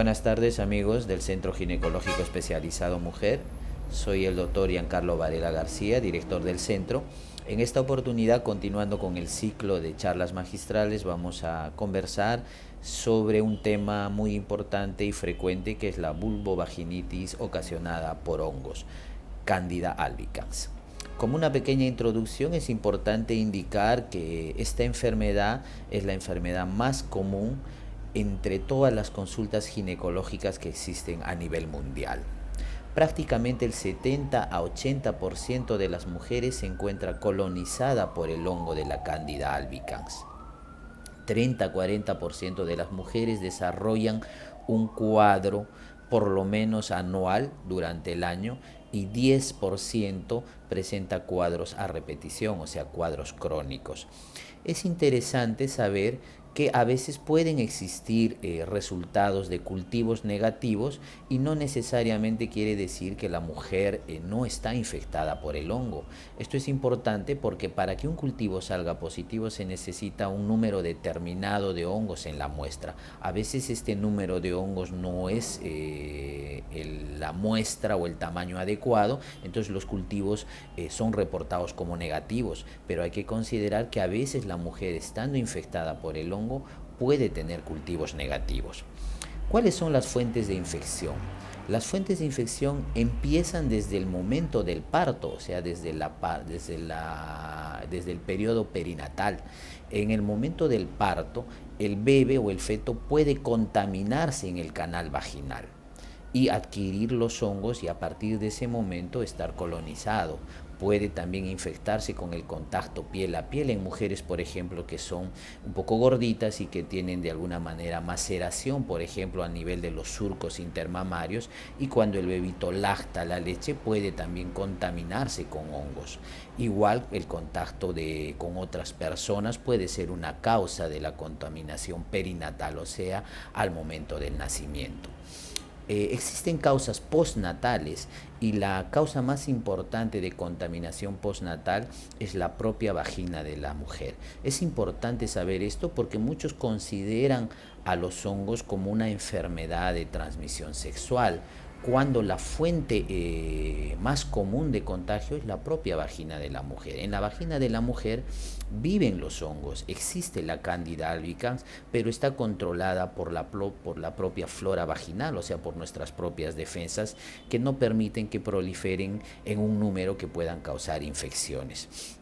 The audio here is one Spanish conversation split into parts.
Buenas tardes amigos del Centro Ginecológico Especializado Mujer. Soy el doctor Giancarlo Varela García, director del centro. En esta oportunidad, continuando con el ciclo de charlas magistrales, vamos a conversar sobre un tema muy importante y frecuente que es la vulvovaginitis ocasionada por hongos, Candida albicans. Como una pequeña introducción, es importante indicar que esta enfermedad es la enfermedad más común entre todas las consultas ginecológicas que existen a nivel mundial. Prácticamente el 70 a 80% de las mujeres se encuentra colonizada por el hongo de la Candida albicans. 30 a 40% de las mujeres desarrollan un cuadro por lo menos anual durante el año y 10% presenta cuadros a repetición, o sea, cuadros crónicos. Es interesante saber que a veces pueden existir resultados de cultivos negativos y no necesariamente quiere decir que la mujer no está infectada por el hongo. Esto es importante porque para que un cultivo salga positivo se necesita un número determinado de hongos en la muestra. A veces este número de hongos no es la muestra o el tamaño adecuado, entonces los cultivos son reportados como negativos, pero hay que considerar que a veces la mujer, estando infectada por el hongo, puede tener cultivos negativos. ¿Cuáles son las fuentes de infección? Las fuentes de infección empiezan desde el momento del parto, o sea, desde el periodo perinatal. En el momento del parto, el bebé o el feto puede contaminarse en el canal vaginal y adquirir los hongos y a partir de ese momento estar colonizado. Puede también infectarse con el contacto piel a piel en mujeres, por ejemplo, que son un poco gorditas y que tienen de alguna manera maceración, por ejemplo, a nivel de los surcos intermamarios, y cuando el bebito lacta la leche puede también contaminarse con hongos. Igual el contacto con otras personas puede ser una causa de la contaminación perinatal, o sea, al momento del nacimiento. Existen causas postnatales y la causa más importante de contaminación postnatal es la propia vagina de la mujer. Es importante saber esto porque muchos consideran a los hongos como una enfermedad de transmisión sexual, cuando la fuente más común de contagio es la propia vagina de la mujer. En la vagina de la mujer viven los hongos, existe la Candida albicans, pero está controlada por la propia flora vaginal, o sea, por nuestras propias defensas, que no permiten que proliferen en un número que puedan causar infecciones.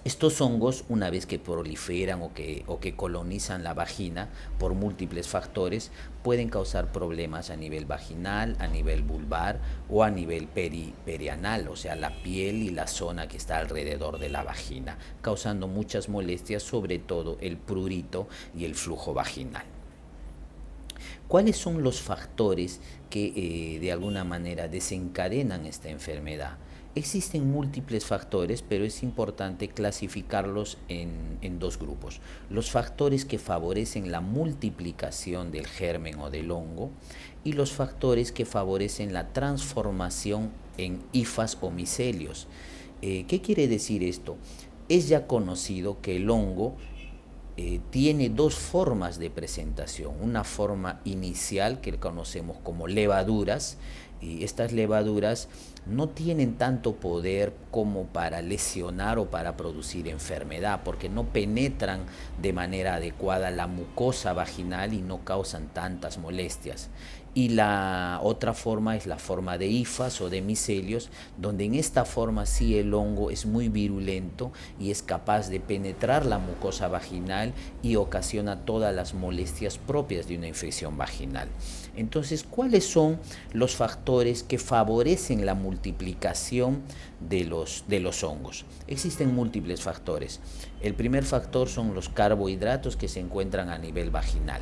Estos hongos, una vez que proliferan o que colonizan la vagina por múltiples factores, pueden causar problemas a nivel vaginal, a nivel vulvar o a nivel perianal, o sea, la piel y la zona que está alrededor de la vagina, causando muchas molestias, sobre todo el prurito y el flujo vaginal. ¿Cuáles son los factores que de alguna manera desencadenan esta enfermedad? Existen múltiples factores, pero es importante clasificarlos en dos grupos. Los factores que favorecen la multiplicación del germen o del hongo y los factores que favorecen la transformación en hifas o micelios. ¿Qué quiere decir esto? Es ya conocido que el hongo tiene dos formas de presentación. Una forma inicial que conocemos como levaduras, y estas levaduras no tienen tanto poder como para lesionar o para producir enfermedad, porque no penetran de manera adecuada la mucosa vaginal y no causan tantas molestias. Y la otra forma es la forma de hifas o de micelios, donde en esta forma sí el hongo es muy virulento y es capaz de penetrar la mucosa vaginal y ocasiona todas las molestias propias de una infección vaginal. Entonces, ¿cuáles son los factores que favorecen la multiplicación de los hongos? Existen múltiples factores. El primer factor son los carbohidratos que se encuentran a nivel vaginal,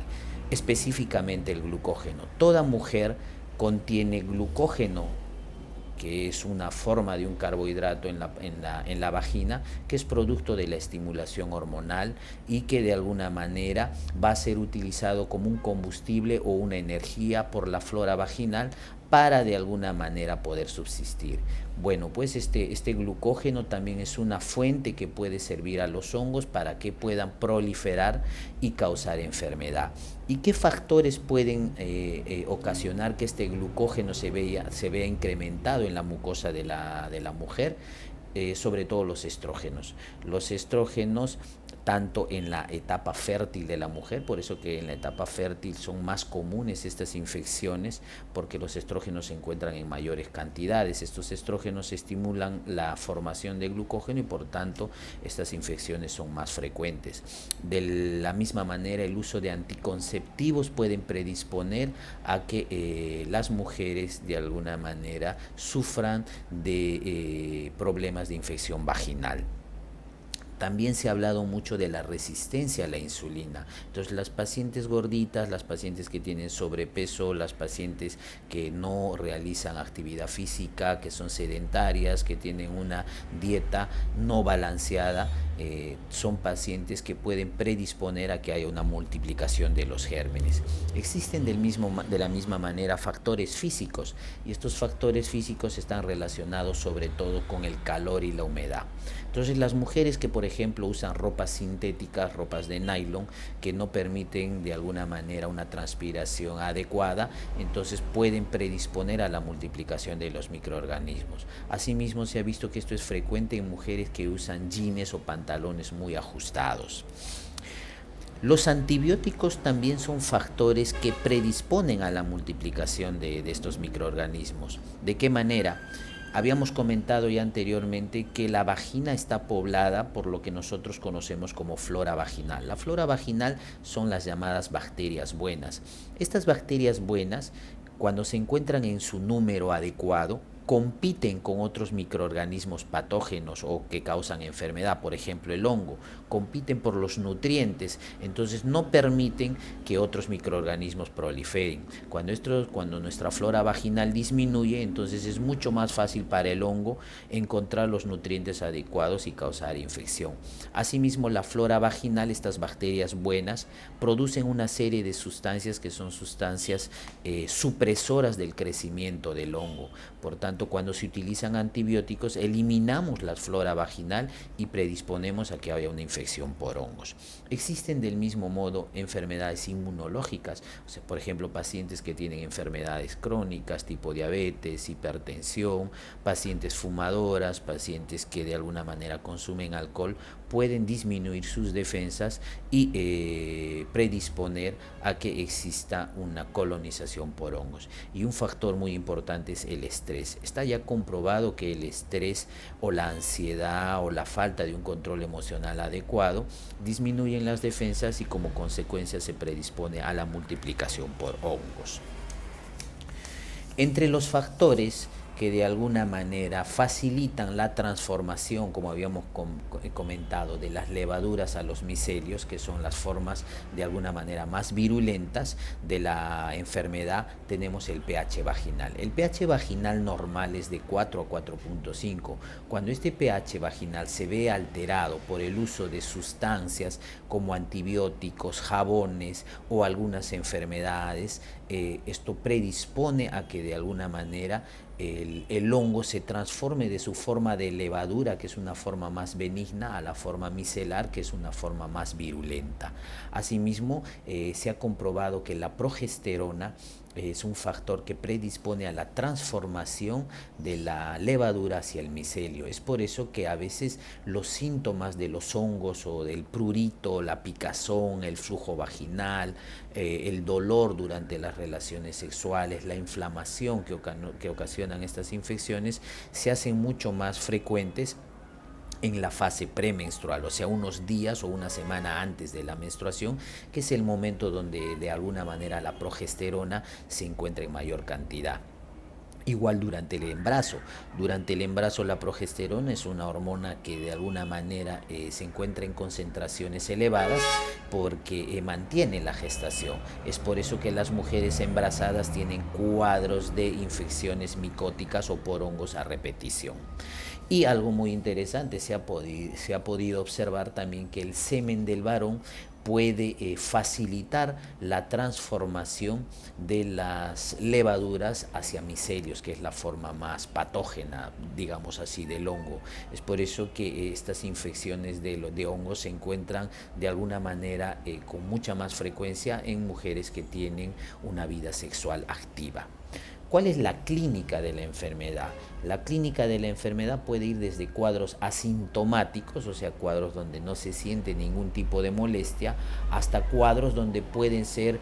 específicamente el glucógeno. Toda mujer contiene glucógeno, que es una forma de un carbohidrato en la vagina, que es producto de la estimulación hormonal y que de alguna manera va a ser utilizado como un combustible o una energía por la flora vaginal para de alguna manera poder subsistir. Bueno, pues este glucógeno también es una fuente que puede servir a los hongos para que puedan proliferar y causar enfermedad. ¿Y qué factores pueden ocasionar que este glucógeno se vea incrementado en la mucosa de la mujer? Sobre todo los estrógenos. Los estrógenos, tanto en la etapa fértil de la mujer, por eso que en la etapa fértil son más comunes estas infecciones, porque los estrógenos se encuentran en mayores cantidades. Estos estrógenos estimulan la formación de glucógeno y por tanto estas infecciones son más frecuentes. De la misma manera, el uso de anticonceptivos pueden predisponer a que las mujeres de alguna manera sufran de problemas de infección vaginal. También se ha hablado mucho de la resistencia a la insulina. Entonces, las pacientes gorditas, las pacientes que tienen sobrepeso, las pacientes que no realizan actividad física, que son sedentarias, que tienen una dieta no balanceada, son pacientes que pueden predisponer a que haya una multiplicación de los gérmenes. Existen de la misma manera factores físicos, y estos factores físicos están relacionados sobre todo con el calor y la humedad. Entonces, las mujeres que, por ejemplo, usan ropas sintéticas, ropas de nylon, que no permiten de alguna manera una transpiración adecuada, entonces pueden predisponer a la multiplicación de los microorganismos. Asimismo, se ha visto que esto es frecuente en mujeres que usan jeans o pantalones muy ajustados. Los antibióticos también son factores que predisponen a la multiplicación de estos microorganismos. ¿De qué manera? Habíamos comentado ya anteriormente que la vagina está poblada por lo que nosotros conocemos como flora vaginal. La flora vaginal son las llamadas bacterias buenas. Estas bacterias buenas, cuando se encuentran en su número adecuado, compiten con otros microorganismos patógenos o que causan enfermedad, por ejemplo el hongo, compiten por los nutrientes, entonces no permiten que otros microorganismos proliferen. Cuando nuestra flora vaginal disminuye, entonces es mucho más fácil para el hongo encontrar los nutrientes adecuados y causar infección. Asimismo, la flora vaginal, estas bacterias buenas, producen una serie de sustancias que son sustancias supresoras del crecimiento del hongo. Por tanto, cuando se utilizan antibióticos, eliminamos la flora vaginal y predisponemos a que haya una infección por hongos. Existen del mismo modo enfermedades inmunológicas, o sea, por ejemplo, pacientes que tienen enfermedades crónicas tipo diabetes, hipertensión, pacientes fumadoras, pacientes que de alguna manera consumen alcohol, pueden disminuir sus defensas y predisponer a que exista una colonización por hongos. Y un factor muy importante es el estrés. Está ya comprobado que el estrés o la ansiedad o la falta de un control emocional adecuado disminuyen las defensas y como consecuencia se predispone a la multiplicación por hongos. Entre los factores que de alguna manera facilitan la transformación, como habíamos comentado, de las levaduras a los micelios, que son las formas de alguna manera más virulentas de la enfermedad, tenemos el pH vaginal. El pH vaginal normal es de 4 a 4.5. Cuando este pH vaginal se ve alterado por el uso de sustancias como antibióticos, jabones o algunas enfermedades, esto predispone a que de alguna manera el hongo se transforme de su forma de levadura, que es una forma más benigna, a la forma micelar, que es una forma más virulenta. Asimismo, se ha comprobado que la progesterona es un factor que predispone a la transformación de la levadura hacia el micelio. Es por eso que a veces los síntomas de los hongos o del prurito, la picazón, el flujo vaginal, el dolor durante las relaciones sexuales, la inflamación que ocasionan estas infecciones, se hacen mucho más frecuentes en la fase premenstrual, o sea, unos días o una semana antes de la menstruación, que es el momento donde de alguna manera la progesterona se encuentra en mayor cantidad. Igual durante el embarazo. Durante el embarazo la progesterona es una hormona que de alguna manera se encuentra en concentraciones elevadas porque mantiene la gestación. Es por eso que las mujeres embarazadas tienen cuadros de infecciones micóticas o por hongos a repetición. Y algo muy interesante, se ha podido observar también que el semen del varón puede facilitar la transformación de las levaduras hacia micelios, que es la forma más patógena, digamos así, del hongo. Es por eso que estas infecciones de hongos se encuentran de alguna manera con mucha más frecuencia en mujeres que tienen una vida sexual activa. ¿Cuál es la clínica de la enfermedad? La clínica de la enfermedad puede ir desde cuadros asintomáticos, o sea, cuadros donde no se siente ningún tipo de molestia, hasta cuadros donde pueden ser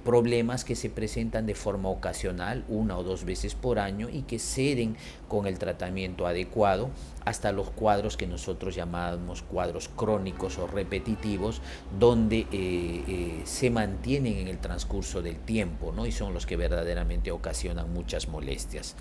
problemas que se presentan de forma ocasional, 1 o 2 veces por año, y que ceden con el tratamiento adecuado, hasta los cuadros que nosotros llamamos cuadros crónicos o repetitivos, donde se mantienen en el transcurso del tiempo, ¿no? Y son los que verdaderamente ocasionan muchas molestias.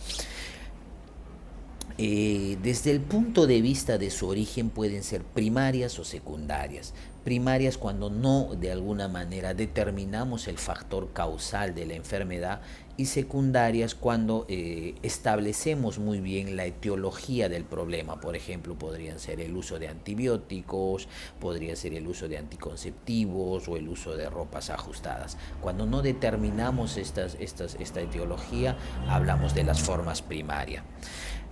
Desde el punto de vista de su origen pueden ser primarias o secundarias. Primarias cuando no de alguna manera determinamos el factor causal de la enfermedad, y secundarias cuando establecemos muy bien la etiología del problema. Por ejemplo, podrían ser el uso de antibióticos, podría ser el uso de anticonceptivos o el uso de ropas ajustadas. Cuando no determinamos esta etiología, hablamos de las formas primarias.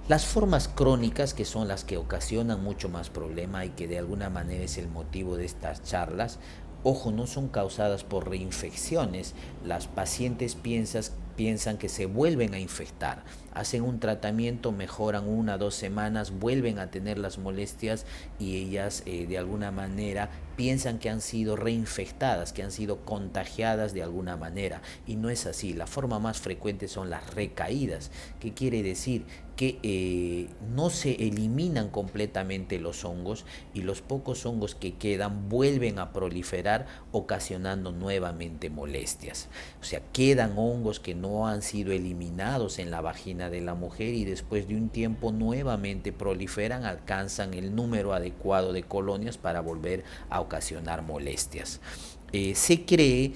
Las formas crónicas, que son las que ocasionan mucho más problema y que de alguna manera es el motivo de estas charlas, ojo, no son causadas por reinfecciones. Las pacientes piensan que se vuelven a infectar, hacen un tratamiento, mejoran 1 o 2 semanas, vuelven a tener las molestias y ellas de alguna manera piensan que han sido reinfectadas, que han sido contagiadas de alguna manera, y no es así. La forma más frecuente son las recaídas. ¿Qué quiere decir? Que no se eliminan completamente los hongos, y los pocos hongos que quedan vuelven a proliferar, ocasionando nuevamente molestias. O sea, quedan hongos que no han sido eliminados en la vagina de la mujer, y después de un tiempo nuevamente proliferan, alcanzan el número adecuado de colonias para volver a ocasionar molestias. Se cree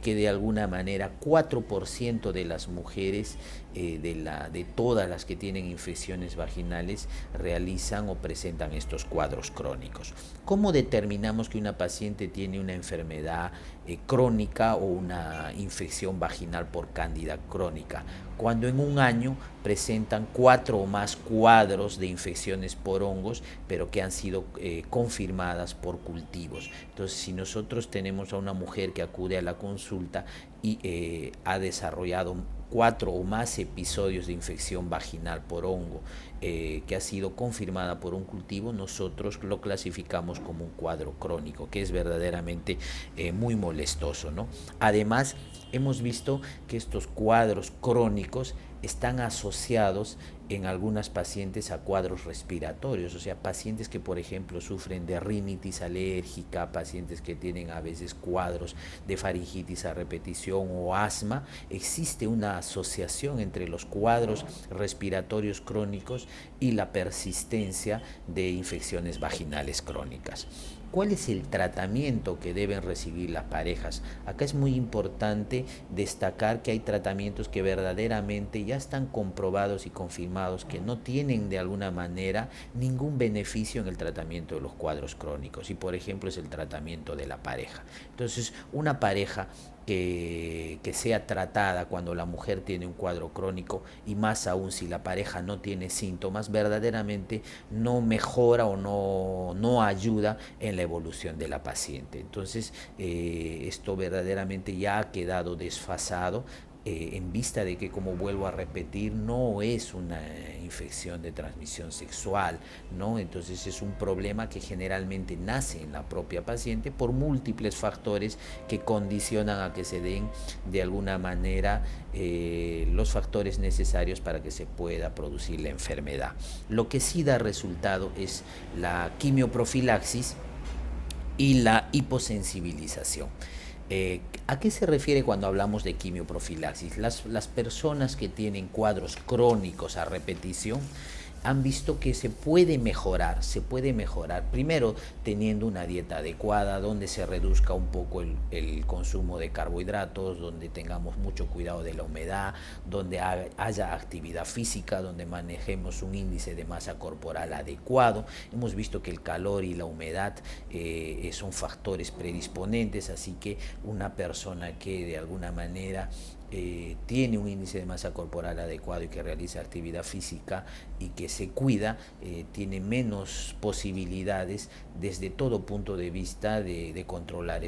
que de alguna manera 4% de las mujeres, de todas las que tienen infecciones vaginales, realizan o presentan estos cuadros crónicos. ¿Cómo determinamos que una paciente tiene una enfermedad crónica o una infección vaginal por cándida crónica? Cuando en un año presentan 4 o más cuadros de infecciones por hongos, pero que han sido confirmadas por cultivos. Entonces, si nosotros tenemos a una mujer que acude a la consulta y ha desarrollado 4 o más episodios de infección vaginal por hongo, que ha sido confirmada por un cultivo, nosotros lo clasificamos como un cuadro crónico, que es verdaderamente muy molestoso, ¿no? Además, hemos visto que estos cuadros crónicos están asociados en algunas pacientes a cuadros respiratorios, o sea, pacientes que por ejemplo sufren de rinitis alérgica, pacientes que tienen a veces cuadros de faringitis a repetición o asma. Existe una asociación entre los cuadros respiratorios crónicos y la persistencia de infecciones vaginales crónicas. ¿Cuál es el tratamiento que deben recibir las parejas? Acá es muy importante destacar que hay tratamientos que verdaderamente ya están comprobados y confirmados que no tienen de alguna manera ningún beneficio en el tratamiento de los cuadros crónicos, y por ejemplo es el tratamiento de la pareja. Entonces, una pareja que sea tratada cuando la mujer tiene un cuadro crónico, y más aún si la pareja no tiene síntomas, verdaderamente no mejora o no ayuda en la evolución de la paciente. Entonces, esto verdaderamente ya ha quedado desfasado, en vista de que, como vuelvo a repetir, no es una infección de transmisión sexual, ¿no? Entonces es un problema que generalmente nace en la propia paciente por múltiples factores que condicionan a que se den de alguna manera los factores necesarios para que se pueda producir la enfermedad. Lo que sí da resultado es la quimioprofilaxis y la hiposensibilización. ¿A qué se refiere cuando hablamos de quimioprofilaxis? Las personas que tienen cuadros crónicos a repetición han visto que se puede mejorar, primero teniendo una dieta adecuada, donde se reduzca un poco el consumo de carbohidratos, donde tengamos mucho cuidado de la humedad, donde haya actividad física, donde manejemos un índice de masa corporal adecuado. Hemos visto que el calor y la humedad son factores predisponentes, así que una persona que de alguna manera tiene un índice de masa corporal adecuado y que realiza actividad física y que se cuida, tiene menos posibilidades desde todo punto de vista de controlar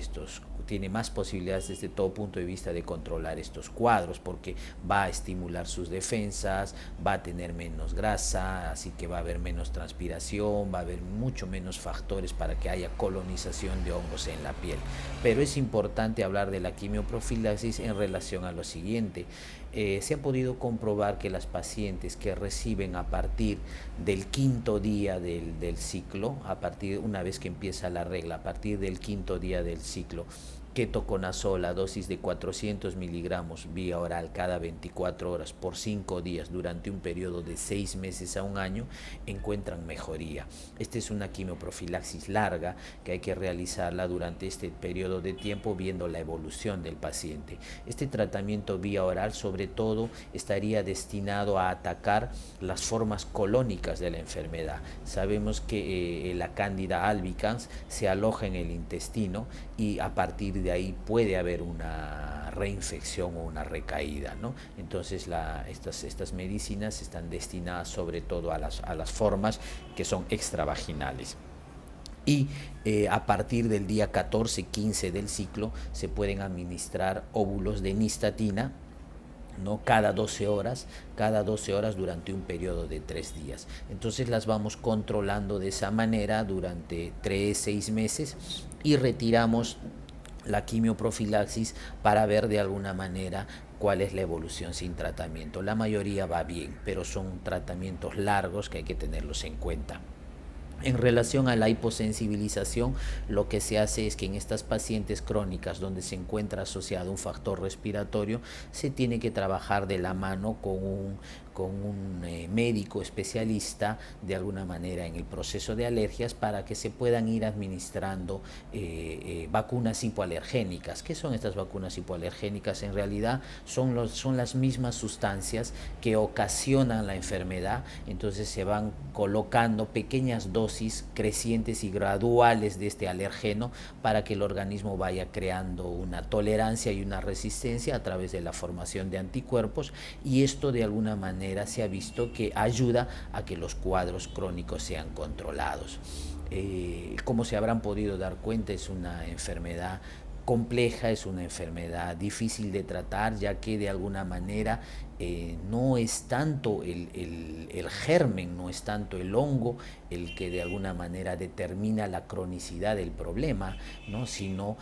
tiene más posibilidades desde todo punto de vista de controlar estos cuadros, porque va a estimular sus defensas, va a tener menos grasa, así que va a haber menos transpiración, va a haber mucho menos factores para que haya colonización de hongos en la piel. Pero es importante hablar de la quimioprofilaxis en relación a lo siguiente. Se ha podido comprobar que las pacientes que reciben a partir del quinto día del ciclo, una vez que empieza la regla, a partir del quinto día del ciclo, ketoconazol a dosis de 400 miligramos vía oral cada 24 horas por 5 días durante un periodo de 6 meses a un año, encuentran mejoría. Esta es una quimioprofilaxis larga que hay que realizarla durante este periodo de tiempo, viendo la evolución del paciente. Este tratamiento vía oral sobre todo estaría destinado a atacar las formas colónicas de la enfermedad. Sabemos que la Cándida albicans se aloja en el intestino y a partir de ahí puede haber una reinfección o una recaída, ¿no? Entonces estas medicinas están destinadas sobre todo a las formas que son extravaginales. Y a partir del día 14-15 del ciclo se pueden administrar óvulos de nistatina, ¿no? Cada 12 horas durante un periodo de 3 días. Entonces las vamos controlando de esa manera durante 3-6 meses y retiramos la quimioprofilaxis para ver de alguna manera cuál es la evolución sin tratamiento. La mayoría va bien, pero son tratamientos largos que hay que tenerlos en cuenta. En relación a la hiposensibilización, lo que se hace es que en estas pacientes crónicas donde se encuentra asociado un factor respiratorio, se tiene que trabajar de la mano con un médico especialista de alguna manera en el proceso de alergias, para que se puedan ir administrando vacunas hipoalergénicas. ¿Qué son estas vacunas hipoalergénicas? En realidad son las mismas sustancias que ocasionan la enfermedad, entonces se van colocando pequeñas dosis crecientes y graduales de este alergeno para que el organismo vaya creando una tolerancia y una resistencia a través de la formación de anticuerpos, y esto de alguna manera se ha visto que ayuda a que los cuadros crónicos sean controlados. Como se habrán podido dar cuenta, es una enfermedad compleja, es una enfermedad difícil de tratar, ya que de alguna manera no es tanto el germen, no es tanto el hongo el que de alguna manera determina la cronicidad del problema, ¿no? Sino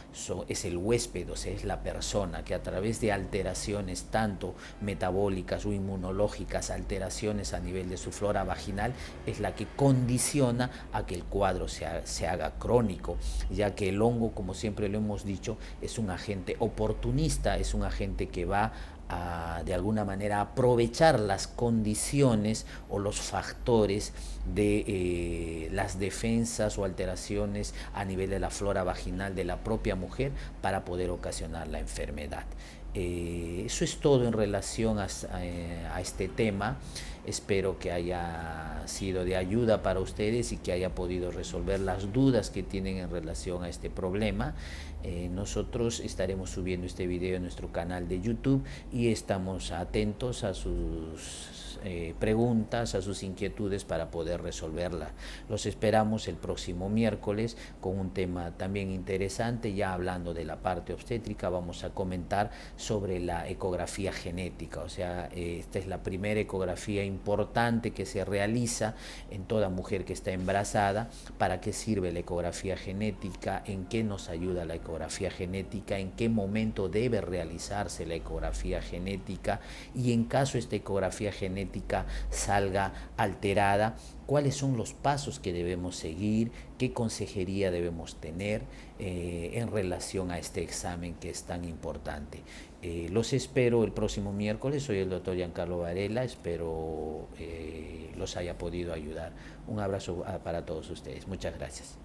es el huésped, o sea, es la persona que a través de alteraciones tanto metabólicas o inmunológicas, alteraciones a nivel de su flora vaginal, es la que condiciona a que el cuadro se haga crónico, ya que el hongo, como siempre lo hemos dicho, es un agente oportunista, es un agente que va de alguna manera aprovechar las condiciones o los factores de las defensas o alteraciones a nivel de la flora vaginal de la propia mujer para poder ocasionar la enfermedad. Eso es todo en relación a este tema. Espero que haya sido de ayuda para ustedes y que haya podido resolver las dudas que tienen en relación a este problema. Nosotros estaremos subiendo este video en nuestro canal de YouTube y estamos atentos a sus preguntas, a sus inquietudes para poder resolverla. Los esperamos el próximo miércoles con un tema también interesante. Ya hablando de la parte obstétrica, vamos a comentar sobre la ecografía genética. O sea, esta es la primera ecografía importante que se realiza en toda mujer que está embarazada. ¿Para qué sirve la ecografía genética? ¿En qué nos ayuda la ecografía genética? ¿En qué momento debe realizarse la ecografía genética? Y en caso esta ecografía genética salga alterada, cuáles son los pasos que debemos seguir, qué consejería debemos tener en relación a este examen que es tan importante. Los espero el próximo miércoles. Soy el doctor Giancarlo Varela. Espero los haya podido ayudar. Un abrazo para todos ustedes. Muchas gracias.